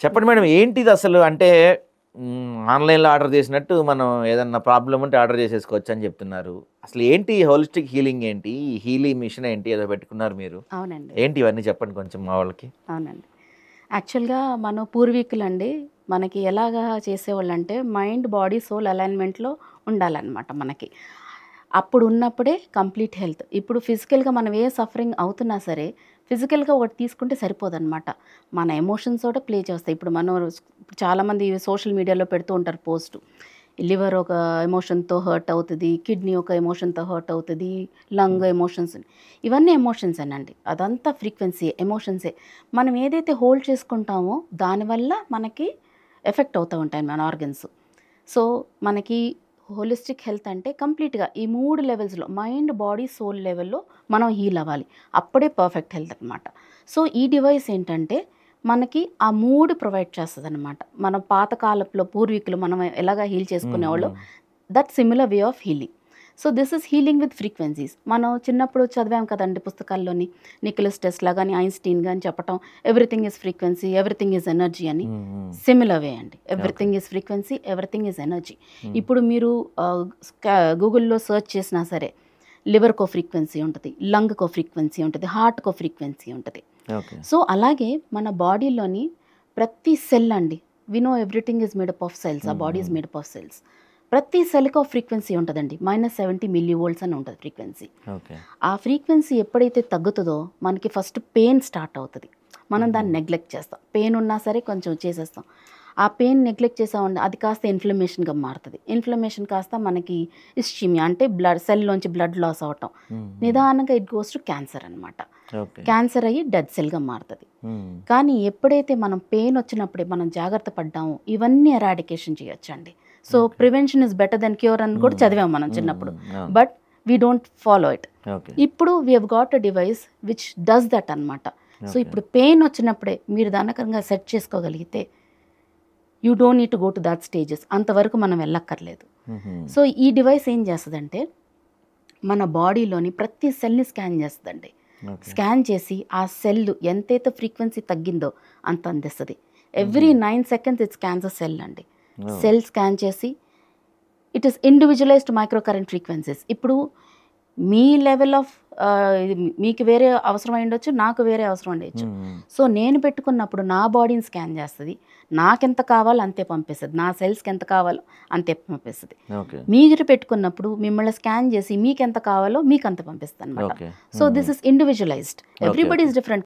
చెప్పండి మేడం ఏంటిది అసలు? అంటే ఆన్‌లైన్‌లో ఆర్డర్ చేసినట్టు మనం ఏదన్నా ప్రాబ్లమ్ ఉంటే ఆర్డర్ చేసేసుకోవచ్చు అని చెప్తున్నారు. అసలు ఏంటి హోలిస్టిక్ హీలింగ్ ఏంటి? ఈ హీలింగ్ మిషన్ ఏంటి? ఏదో పెట్టుకున్నారు మీరు. అవునండి. ఏంటి ఇవన్నీ చెప్పండి కొంచెం మా వాళ్ళకి. అవునండి. యాక్చువల్‌గా మన పూర్వీకులండి మనకి ఎలాగా చేసేవాళ్ళంటే మైండ్, బాడీ, సోల్ అలైన్‌మెంట్‌లో ఉండాలనమాట మనకి. అప్పుడు ఉన్నప్పుడే కంప్లీట్ హెల్త్. ఇప్పుడు ఫిజికల్‌గా మనం ఏ సఫరింగ్ అవుతున్నా సరే, ఫిజికల్‌గా ఒకటి తీసుకుంటే సరిపోదనమాట. మన ఎమోషన్స్ కూడా ప్లే చేస్తాయి. ఇప్పుడు మనం చాలామంది సోషల్ మీడియాలో పెడుతూ ఉంటారు పోస్ట్. లివర్ ఒక ఎమోషన్‌తో హర్ట్ అవుతది. కిడ్నీ ఒక ఎమోషన్‌తో హర్ట్ అవుతది. లంగ్ ఎమోషన్స్ ఇవన్నీ ఎమోషన్సేనండి. అదంతా ఫ్రీక్వెన్సీ ఎమోషన్సే. మనం ఏదైతే హోల్డ్ చేసుకుంటామో దానివల్ల మనకి ఎఫెక్ట్ అవుతూ ఉంటాయి మన ఆర్గన్స్. సో, మనకి హోలిస్టిక్ హెల్త్ అంటే కంప్లీట్‌గా ఈ 3 లెవెల్స్‌లో మైండ్, బాడీ, సోల్ లెవెల్‌లో మనం హీల్ అవ్వాలి. అప్పుడే పర్ఫెక్ట్ హెల్త్ అనమాట. సో, ఈ డివైస్ ఏంటంటే మనకి ఆ 3 ప్రొవైడ్ చేస్తదనమాట. మన పాత కాలపులో పూర్వీకులు మనం ఎలాగా హీల్ హ్మ్. చేసుకునేవాళ్ళో హ్మ్. That similar way of healing. So, this is healing with frequencies. మనం చిన్నప్పుడు చదివాం కదండీ పుస్తకాల్లోని. నికోలస్ టెస్లా గాని, ఐన్‌స్టీన్ గాని చెప్పటం everything is frequency, everything is energy అని. హ్మ్. హ్మ్. సిమిలర్ వే అండి. Okay. Everything is frequency, everything is energy. హ్మ్. ఇప్పుడు మీరు గూగుల్‌లో సెర్చ్ చేసినా సరే లివర్‌కో ఫ్రీక్వెన్సీ ఉంటది. లంగ్‌కో ఫ్రీక్వెన్సీ ఉంటది. హార్ట్‌కో ఫ్రీక్వెన్సీ ఉంటది. ఓకే. సో, అలాగే మన బాడీలోని ప్రతి సెల్ అండి. We know everything is made up of cells. Ah hmm. Body is hmm. Made up of cells. ప్రతి సెల్‌కి ఒక ఫ్రీక్వెన్సీ ఉంటదండి. -70 మిల్లీ వోల్ట్స్ అని ఉంటది ఫ్రీక్వెన్సీ. ఓకే. ఆ ఫ్రీక్వెన్సీ ఎప్పుడైతే తగ్గుతదో మనకి ఫస్ట్ పెయిన్ స్టార్ట్ అవుతది. మనం దాన్ని నెగ్లెక్ట్ చేస్తాం. పెయిన్ ఉన్నా సరే కొంచెం చేసేస్తాం. ఆ పెయిన్ నెగ్లెక్ట్ చేసామంటే అది కాస్త ఇన్‌ఫ్లమేషన్‌గా మారుతది. ఇన్‌ఫ్లమేషన్ కాస్త మనకి ఇస్చీమియా అంటే సెల్‌లోంచి బ్లడ్ లాస్ అవ్వటం. హ్మ్. హ్మ్. నిదానంగా ఇట్ గోస్ టు క్యాన్సర్ అనమాట. ఓకే. క్యాన్సర్ అయ్యి డెడ్ సెల్‌గా మారుతది. హ్మ్. కానీ ఎప్పుడైతే మనం పెయిన్ వచ్చినప్పుడే మనం జాగ్రత్త పడ్డామో ఇవన్నీ ఎరాడికేషన్ చేయొచ్చండి. So, okay. Prevention is better than cure అని కూడా హ్మ్. చదివాం మనం హ్మ్. చిన్నప్పుడు. హ్మ్. అవును. But we don't follow it. Okay. ఇప్పుడు we have got a device which does that అనమాట. So, okay. ఇప్పుడు పెయిన్ వచ్చినప్పుడే మీరు దానకంగా సెట్ చేసుకోగలిగితే you don't need to go to that stages. అంతవరకు మనం వెళ్ళక్కర్లేదు. హుహు. సో, ఈ డివైస్ ఏం చేస్తదంటే మన బాడీలోని ప్రతి సెల్‌ని స్కాన్ చేస్తదండి. ఓకే. స్కాన్ చేసి ఆ సెల్ ఎంతైతే ఫ్రీక్వెన్సీ తగ్గిందో అంత అందిస్తది. హుహు. Every 9 seconds it scans a cell అండి. ఓహ్! సెల్ స్కాన్ చేసి it is individualized micro current frequencies. ఇప్పుడు మీ లెవెల్ ఆఫ్ ఇది మీకు వేరే అవసరం అయ్యుండొచ్చు. నాకు వేరే అవసరం ఉండొచ్చు. హ్మ్. హ్మ్. సో, నేను పెట్టుకున్నప్పుడు నా బాడీని స్కాన్ చేస్తది. నాకెంత కావాలో అంతే పంపిస్తది. నా సెల్స్‌కి ఎంత కావాలో అంతే పంపిస్తది. ఓకే. మీరు పెట్టుకున్నప్పుడు మిమ్మల్ని స్కాన్ చేసి మీకెంత కావాలో మీకంత పంపిస్తదనమాట. Okay. So, hmm. This hmm. Is individualized. Okay. Everybody okay. Is different.